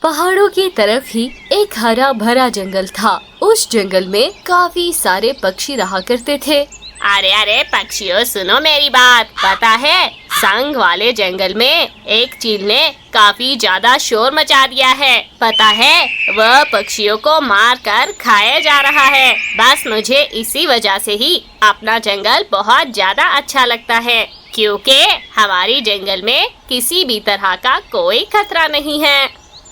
पहाड़ों की तरफ ही एक हरा भरा जंगल था। उस जंगल में काफी सारे पक्षी रहा करते थे। अरे अरे पक्षियों, सुनो मेरी बात। पता है, संग वाले जंगल में एक चील ने काफी ज्यादा शोर मचा दिया है। पता है, वह पक्षियों को मार कर खाया जा रहा है। बस मुझे इसी वजह से ही अपना जंगल बहुत ज्यादा अच्छा लगता है, क्योंकि हमारी जंगल में किसी भी तरह का कोई खतरा नहीं है।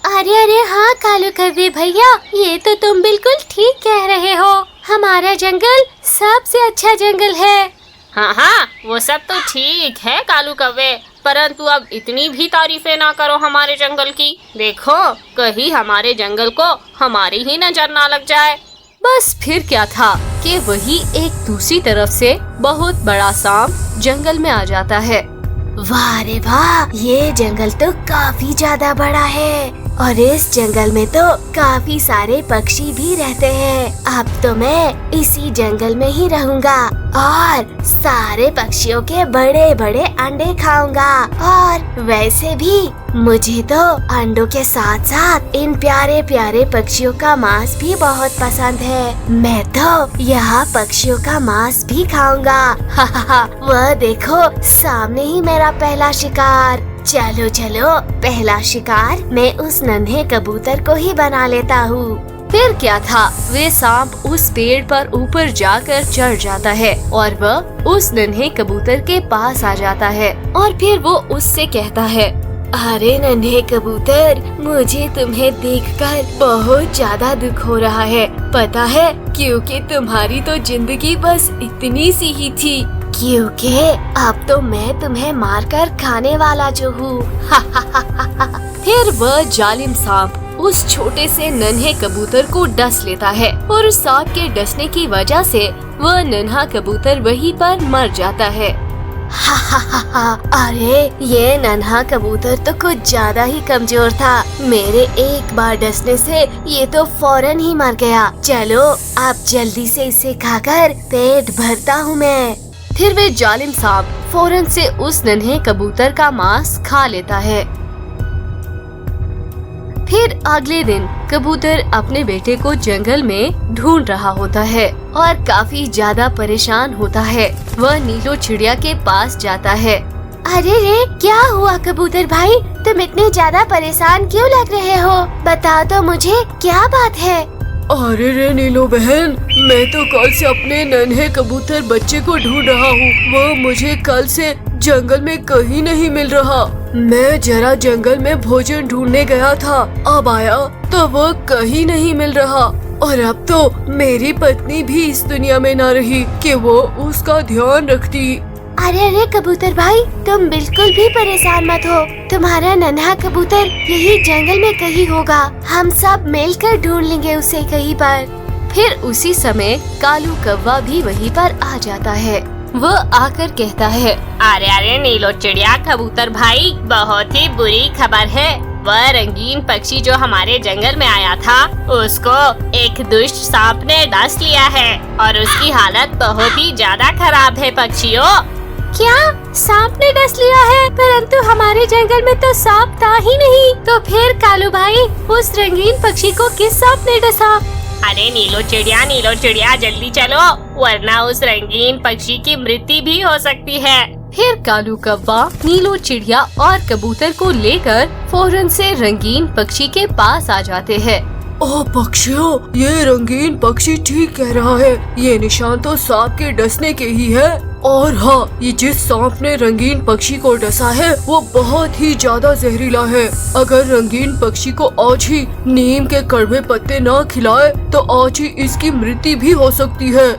अरे हाँ कालू कौवे भैया, ये तो तुम बिल्कुल ठीक कह रहे हो। हमारा जंगल सबसे अच्छा जंगल है। हाँ, वो सब तो ठीक है कालू कौवे, परंतु अब इतनी भी तारीफें ना करो हमारे जंगल की। देखो, कहीं हमारे जंगल को हमारी ही नजर ना लग जाए। बस फिर क्या था कि वही एक दूसरी तरफ से बहुत बड़ा सांप जंगल में आ जाता है। वाह रे वाह, ये जंगल तो काफी ज्यादा बड़ा है और इस जंगल में तो काफी सारे पक्षी भी रहते हैं। अब तो मैं इसी जंगल में ही रहूंगा और सारे पक्षियों के बड़े बड़े अंडे खाऊंगा। और वैसे भी मुझे तो अंडों के साथ साथ इन प्यारे प्यारे पक्षियों का मांस भी बहुत पसंद है। मैं तो यहाँ पक्षियों का मांस भी खाऊंगा। वह देखो, सामने ही मेरा पहला शिकार। चलो चलो, पहला शिकार मैं उस नन्हे कबूतर को ही बना लेता हूँ। फिर क्या था, वे सांप उस पेड़ पर ऊपर जाकर चढ़ जाता है और वह उस नन्हे कबूतर के पास आ जाता है और फिर वो उससे कहता है, अरे नन्हे कबूतर, मुझे तुम्हें देखकर बहुत ज्यादा दुख हो रहा है। पता है, क्योंकि तुम्हारी तो जिंदगी बस इतनी सी ही थी, क्योंकि अब तो मैं तुम्हें मारकर खाने वाला जो हूँ। फिर वह जालिम सांप उस छोटे से नन्हे कबूतर को डस लेता है और उस सांप के डसने की वजह से वह नन्हा कबूतर वहीं पर मर जाता है। अरे ये नन्हा कबूतर तो कुछ ज्यादा ही कमजोर था। मेरे एक बार डसने से ये तो फौरन ही मर गया। चलो अब जल्दी से इसे खाकर पेट भरता हूँ मैं। फिर वे जालिम सांप फौरन से उस नन्हे कबूतर का मांस खा लेता है। फिर अगले दिन कबूतर अपने बेटे को जंगल में ढूंढ रहा होता है और काफी ज्यादा परेशान होता है। वह नीलो चिड़िया के पास जाता है। अरे रे, क्या हुआ कबूतर भाई? तुम इतने ज्यादा परेशान क्यों लग रहे हो? बताओ तो मुझे, क्या बात है? अरे रे नीलो बहन, मैं तो कल से अपने नन्हे कबूतर बच्चे को ढूंढ रहा हूँ। वो मुझे कल से जंगल में कहीं नहीं मिल रहा। मैं जरा जंगल में भोजन ढूंढने गया था, अब आया तो वो कहीं नहीं मिल रहा। और अब तो मेरी पत्नी भी इस दुनिया में न रही कि वो उसका ध्यान रखती। अरे कबूतर भाई, तुम बिल्कुल भी परेशान मत हो। तुम्हारा नन्हा कबूतर यही जंगल में कहीं होगा। हम सब मिलकर ढूंढ लेंगे उसे कहीं पर। फिर उसी समय कालू कौवा भी वहीं पर आ जाता है। वह आकर कहता है, अरे नीलो चिड़िया कबूतर भाई, बहुत ही बुरी खबर है। वह रंगीन पक्षी जो हमारे जंगल में आया था, उसको एक दुष्ट सांप ने डस लिया है और उसकी हालत बहुत ही ज्यादा खराब है पक्षियों। क्या सांप ने डस लिया है? परंतु हमारे जंगल में तो सांप था ही नहीं। तो फिर कालू भाई, उस रंगीन पक्षी को किस सांप ने डसा? अरे नीलो चिड़िया जल्दी चलो, वरना उस रंगीन पक्षी की मृत्यु भी हो सकती है। फिर कालू कौवा नीलो चिड़िया और कबूतर को लेकर फौरन से रंगीन पक्षी के पास आ जाते हैं। ओह पक्षियों, ये रंगीन पक्षी ठीक कह रहा है। ये निशान तो सांप के डसने के ही है। और हाँ, ये जिस सांप ने रंगीन पक्षी को डसा है वो बहुत ही ज्यादा जहरीला है। अगर रंगीन पक्षी को आज ही नीम के कड़वे पत्ते न खिलाए तो आज ही इसकी मृत्यु भी हो सकती है।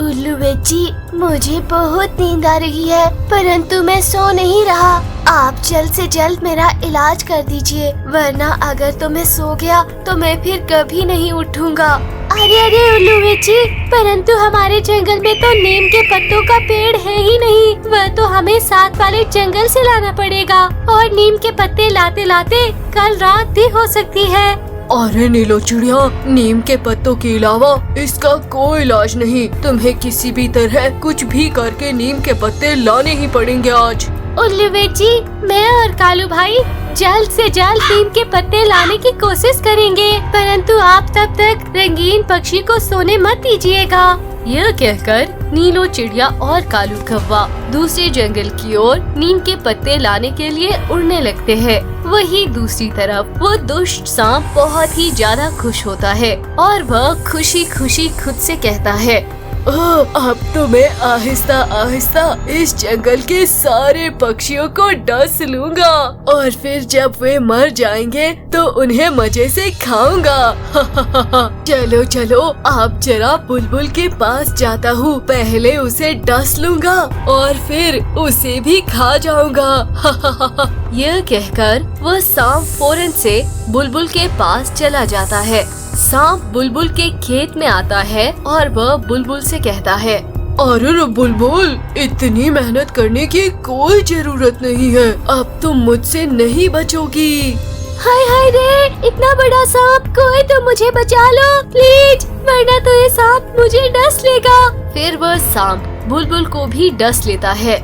उल्लू बेची, मुझे बहुत नींद आ रही है, परंतु मैं सो नहीं रहा। आप जल्द से जल्द मेरा इलाज कर दीजिए, वरना अगर तो मैं सो गया तो मैं फिर कभी नहीं उठूंगा। अरे उल्लू बेची, परंतु हमारे जंगल में तो नीम के पत्तों का पेड़ है ही नहीं। वह तो हमें साथ वाले जंगल से लाना पड़ेगा और नीम के पत्ते लाते लाते कल रात भी हो सकती है। अरे नीलो चिड़िया, नीम के पत्तों के अलावा इसका कोई इलाज नहीं। तुम्हें किसी भी तरह कुछ भी करके नीम के पत्ते लाने ही पड़ेंगे आज। उल्लू बेटी, मैं और कालू भाई जल्द से जल्द नीम के पत्ते लाने की कोशिश करेंगे, परंतु आप तब तक रंगीन पक्षी को सोने मत दीजिएगा। यह कहकर नीलो चिड़िया और कालू कौवा दूसरे जंगल की ओर नीम के पत्ते लाने के लिए उड़ने लगते हैं। वही दूसरी तरफ वो दुष्ट सांप बहुत ही ज्यादा खुश होता है और वह खुशी खुशी खुद से कहता है, अब तो मैं आहिस्ता आहिस्ता इस जंगल के सारे पक्षियों को डस लूंगा और फिर जब वे मर जाएंगे तो उन्हें मजे से खाऊंगा। चलो चलो आप जरा बुलबुल के पास जाता हूँ, पहले उसे डस लूंगा और फिर उसे भी खा जाऊंगा। यह कहकर वह सांप फौरन से बुलबुल के पास चला जाता है। सांप बुलबुल के खेत में आता है और वह बुलबुल से कहता है, अरे बुलबुल, इतनी मेहनत करने की कोई जरूरत नहीं है, अब तुम मुझसे नहीं बचोगी। हाय हाय रे, इतना बड़ा सांप, कोई तो मुझे बचा लो प्लीज, वरना तो ये सांप मुझे डस लेगा। फिर वह सांप बुलबुल को भी डस लेता है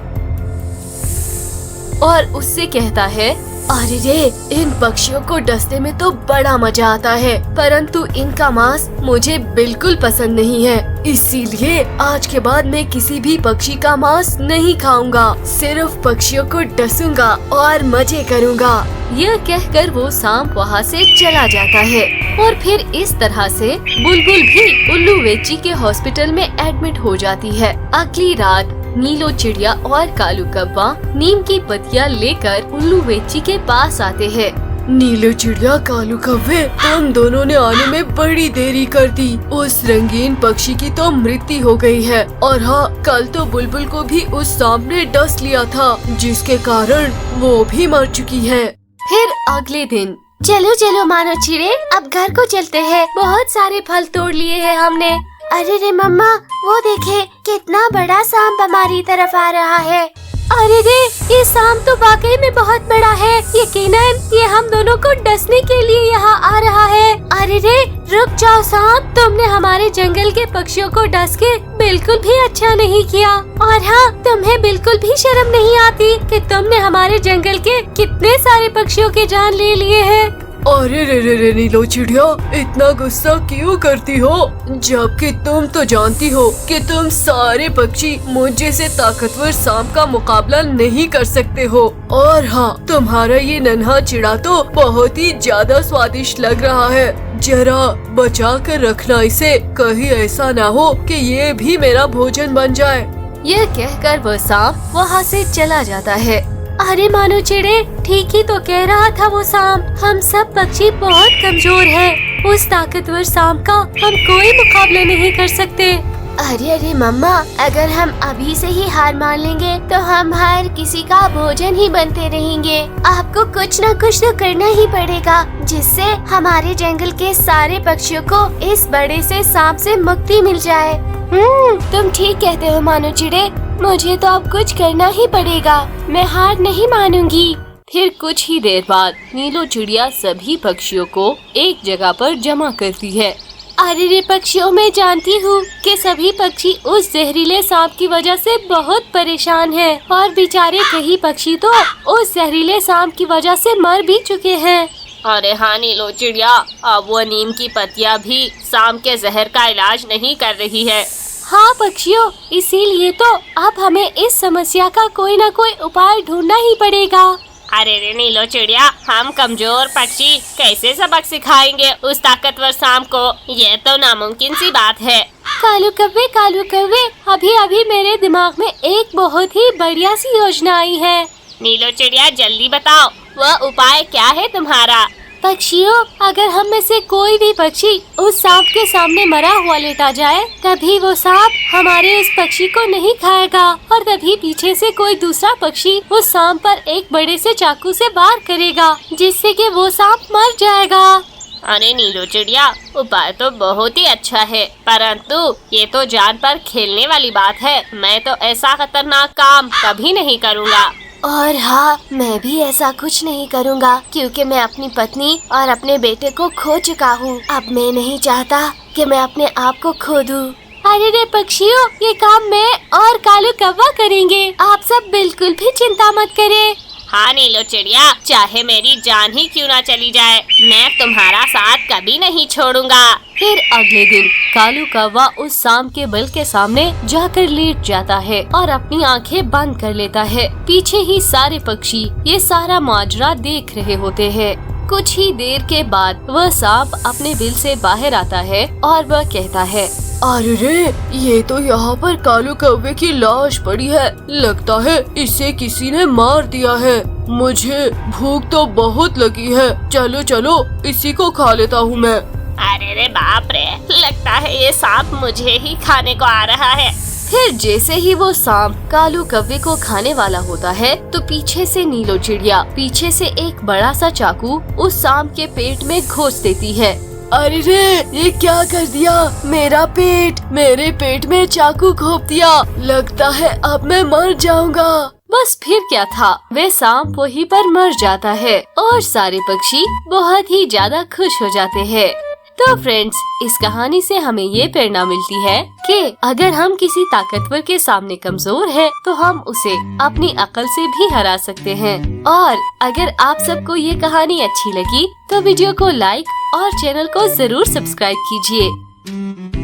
और उससे कहता है, अरे रे, इन पक्षियों को डसने में तो बड़ा मजा आता है, परंतु इनका मांस मुझे बिल्कुल पसंद नहीं है, इसीलिए आज के बाद मैं किसी भी पक्षी का मांस नहीं खाऊंगा, सिर्फ पक्षियों को डसूंगा और मजे करूंगा। यह कहकर वो सांप वहाँ से चला जाता है और फिर इस तरह से बुलबुल भी उल्लू वेची के हॉस्पिटल में एडमिट हो जाती है। अगली रात नीलो चिड़िया और कालू कौवा नीम की पत्तियां लेकर उल्लू वेची के पास आते हैं। नीलो चिड़िया, कालू कौवे, तुम दोनों ने आने में बड़ी देरी कर दी। उस रंगीन पक्षी की तो मृत्यु हो गई है और हाँ, कल तो बुलबुल को भी उस सांप ने डस लिया था, जिसके कारण वो भी मर चुकी है। फिर अगले दिन, चलो चलो मानो चिड़े, अब घर को चलते हैं, बहुत सारे फल तोड़ लिए हैं हमने। अरे रे मम्मा, वो देखे कितना बड़ा सांप हमारी तरफ आ रहा है। अरे रे, ये सांप तो वाकई में बहुत बड़ा है, यकीनन ये हम दोनों को डसने के लिए यहाँ आ रहा है। अरे रे, रुक जाओ सांप, तुमने हमारे जंगल के पक्षियों को डस के बिल्कुल भी अच्छा नहीं किया, और हाँ, तुम्हें बिल्कुल भी शर्म नहीं आती कि तुमने हमारे जंगल के कितने सारे पक्षियों के जान ले लिए हैं। अरे रे नीलो चिड़िया, इतना गुस्सा क्यों करती हो, जबकि तुम तो जानती हो कि तुम सारे पक्षी मुझ जैसे ताकतवर सांप का मुकाबला नहीं कर सकते हो। और हाँ, तुम्हारा ये नन्हा चिड़ा तो बहुत ही ज्यादा स्वादिष्ट लग रहा है, जरा बचा कर रखना इसे, कहीं ऐसा ना हो कि ये भी मेरा भोजन बन जाए। यह कहकर वह सांप वहाँ से चला जाता है। अरे मानो चिड़े, ठीक ही तो कह रहा था वो सांप, हम सब पक्षी बहुत कमजोर हैं, उस ताकतवर सांप का हम कोई मुकाबला नहीं कर सकते। अरे मम्मा, अगर हम अभी से ही हार मान लेंगे तो हम हर किसी का भोजन ही बनते रहेंगे। आपको कुछ न कुछ तो करना ही पड़ेगा, जिससे हमारे जंगल के सारे पक्षियों को इस बड़े से सांप से मुक्ति मिल जाए। तुम ठीक कहते हो मानो चिड़े, मुझे तो अब कुछ करना ही पड़ेगा, मैं हार नहीं मानूंगी। फिर कुछ ही देर बाद नीलो चिड़िया सभी पक्षियों को एक जगह पर जमा करती है। अरे रे पक्षियों, मैं जानती हूँ कि सभी पक्षी उस जहरीले सांप की वजह से बहुत परेशान हैं, और बेचारे कई पक्षी तो उस जहरीले सांप की वजह से मर भी चुके हैं। अरे हाँ नीलो चिड़िया, अब वो नीम की पत्तियाँ भी सांप के जहर का इलाज नहीं कर रही है। हाँ पक्षियों, इसीलिए तो अब हमें इस समस्या का कोई न कोई उपाय ढूंढना ही पड़ेगा। अरे रे नीलो चिड़िया, हम कमजोर पक्षी कैसे सबक सिखाएंगे उस ताकतवर सांप को, ये तो नामुमकिन सी बात है। कालू कव्वे, अभी अभी मेरे दिमाग में एक बहुत ही बढ़िया सी योजना आई है। नीलो चिड़िया, जल्दी बताओ, वह उपाय क्या है तुम्हारा? पक्षियों, अगर हम में से कोई भी पक्षी उस सांप के सामने मरा हुआ लेटा जाए, तभी वो सांप हमारे उस पक्षी को नहीं खाएगा, और तभी पीछे से कोई दूसरा पक्षी उस सांप पर एक बड़े से चाकू से वार करेगा, जिससे कि वो सांप मर जाएगा। अरे नीलो चिड़िया, उपाय तो बहुत ही अच्छा है, परंतु ये तो जान पर खेलने वाली बात है। मैं तो ऐसा खतरनाक काम कभी नहीं करूँगा। और हाँ, मैं भी ऐसा कुछ नहीं करूँगा, क्योंकि मैं अपनी पत्नी और अपने बेटे को खो चुका हूँ। अब मैं नहीं चाहता कि मैं अपने आप को खो दूँ। अरे रे पक्षियों, ये काम मैं और कालू कौवा करेंगे, आप सब बिल्कुल भी चिंता मत करें। हाँ नीलो चिड़िया, चाहे मेरी जान ही क्यों ना चली जाए, मैं तुम्हारा साथ कभी नहीं छोड़ूंगा। फिर अगले दिन कालू कौवा उस सांप के बिल के सामने जाकर लेट जाता है और अपनी आंखें बंद कर लेता है। पीछे ही सारे पक्षी ये सारा माजरा देख रहे होते हैं। कुछ ही देर के बाद वह सांप अपने बिल से बाहर आता है और वह कहता है, अरे रे, ये तो यहाँ पर कालू कौवे की लाश पड़ी है। लगता है इसे किसी ने मार दिया है। मुझे भूख तो बहुत लगी है। चलो चलो इसी को खा लेता हूँ मैं। अरे रे बाप रे, लगता है ये सांप मुझे ही खाने को आ रहा है। फिर जैसे ही वो सांप कालू कौवे को खाने वाला होता है तो पीछे से नीलो चिड़िया पीछे से एक बड़ा सा चाकू उस सांप के पेट में घोंच देती है। अरे रे, ये क्या कर दिया? मेरे पेट में चाकू घोंप दिया। लगता है अब मैं मर जाऊंगा। बस फिर क्या था, वे सांप वहीं पर मर जाता है और सारे पक्षी बहुत ही ज्यादा खुश हो जाते हैं। तो फ्रेंड्स, इस कहानी से हमें ये प्रेरणा मिलती है कि अगर हम किसी ताकतवर के सामने कमजोर हैं, तो हम उसे अपनी अकल से भी हरा सकते हैं। और अगर आप सबको ये कहानी अच्छी लगी तो वीडियो को लाइक और चैनल को जरूर सब्सक्राइब कीजिए।